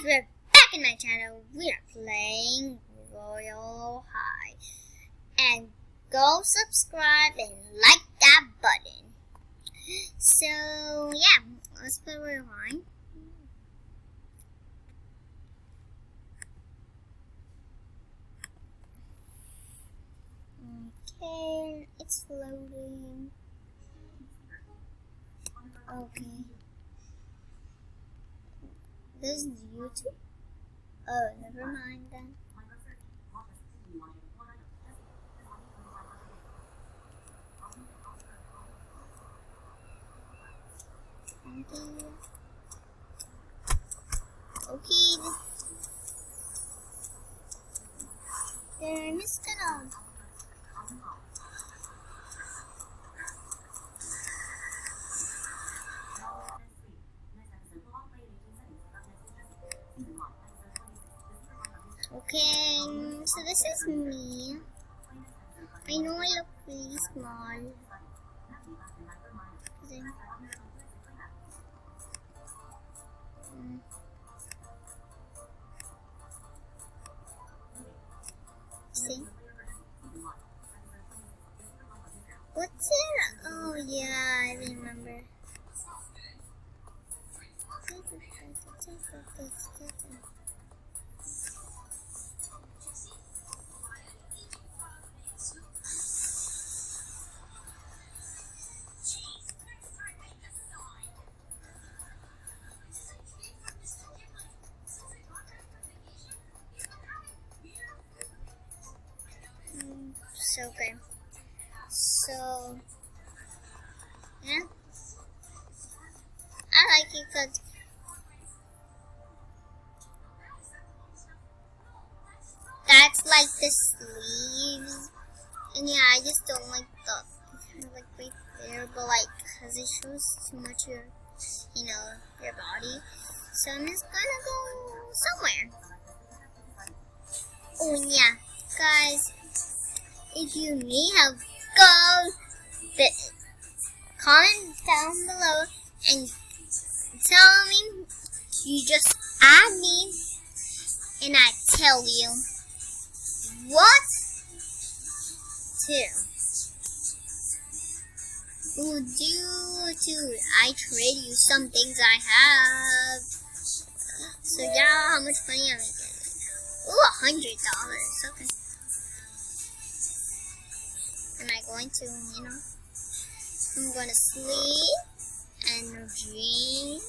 guys, we're back in my channel. We are playing Royal High. And go subscribe and like that button. So, yeah, let's play Royal High. Okay, it's loading. Okay. This is YouTube? Oh, never mind then. Okay. Then I'm just gonna... Okay, so this is me. I know I look really small. See? What's it? Oh yeah, I remember. So good. So, yeah. I like it because that's like the sleeves. And yeah, I just don't like the, like right there, but like, because it shows too much your, your body. So I'm just gonna go somewhere. Oh yeah, guys. If you need help, comment down below and tell me. You just add me and I tell you what to do. I trade you some things I have. So yeah, how much money am I getting? Ooh, $100. Okay. Am I going to, I'm going to sleep and dream.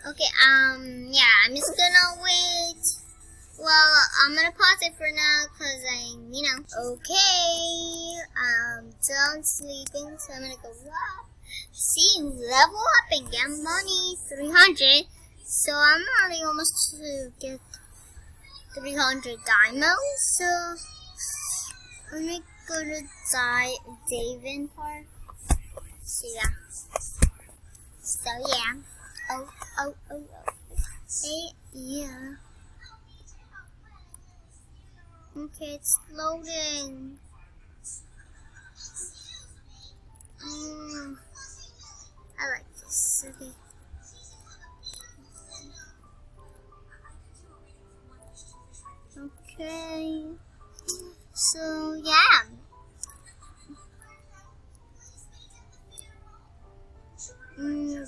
Okay, yeah, I'm just gonna wait. Well, I'm gonna pause it for now because okay, I'm done sleeping, so I'm gonna go up. See, level up and get money, 300. So I'm already almost to get 300 diamonds. So let me go to Davin part. So yeah. So yeah. Oh. Hey, yeah. Okay, it's loading. I like this. Okay. Okay, so yeah. Okay.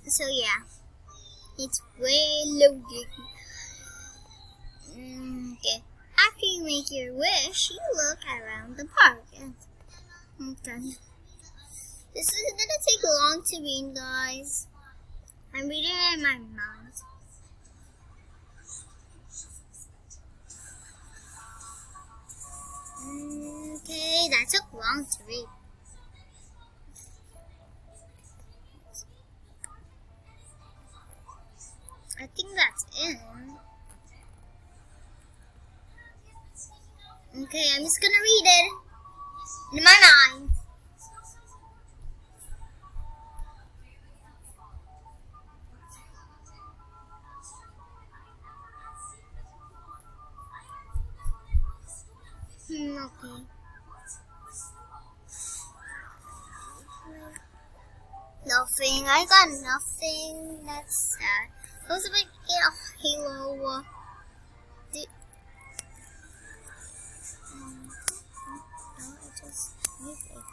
So yeah, it's way loaded. Okay. After you make your wish, you look around the park. Okay. This is gonna take long to read, guys. I'm reading it in my mind. Okay, that took long to read. I think that's it. Okay, I'm just gonna read it. Nothing. I got nothing. That's sad. I was about to get a Halo. No, I just need it.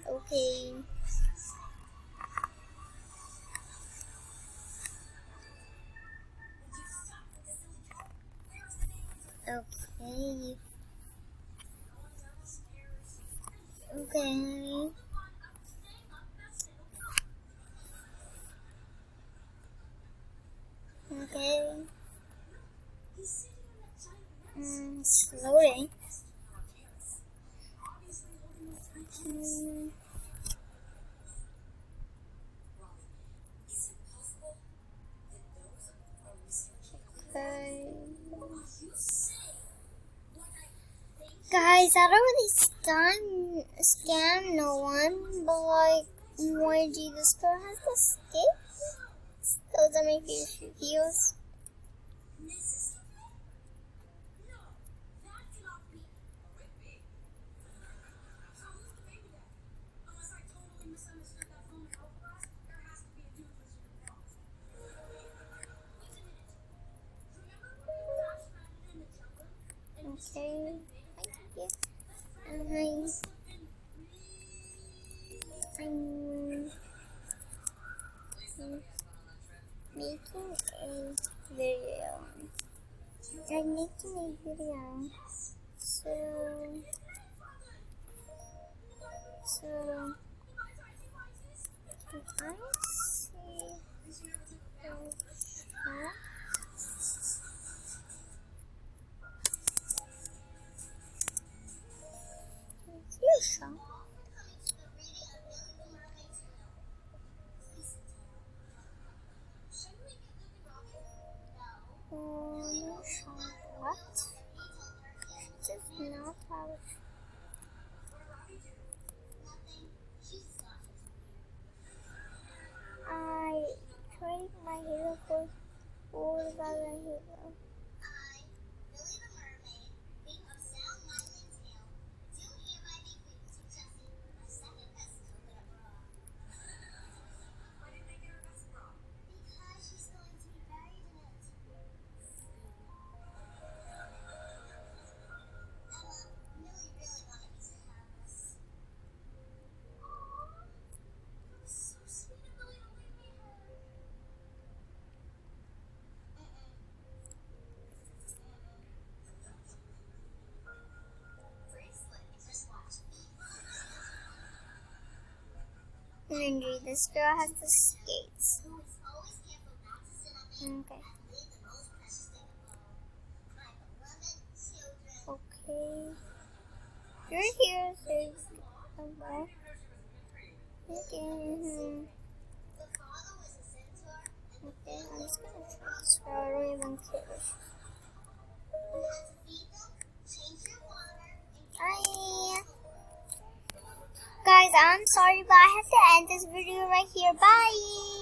Okay. Okay. Okay. Okay. Slowly. Okay. Guys, I don't really scam no one, but like, YG, this girl has the skip. Those are my favorite videos. Okay. I'm making a video. I'm making a video. So can I see the chat? Yes, what? This is not how I tried my hero for all about the hero. Andrew, this girl has the skates. Okay. Okay. You're here, so okay. Okay, I'm just gonna try this. I don't even care. Bye. Guys, I'm sorry, but I have to end this video right here. Bye.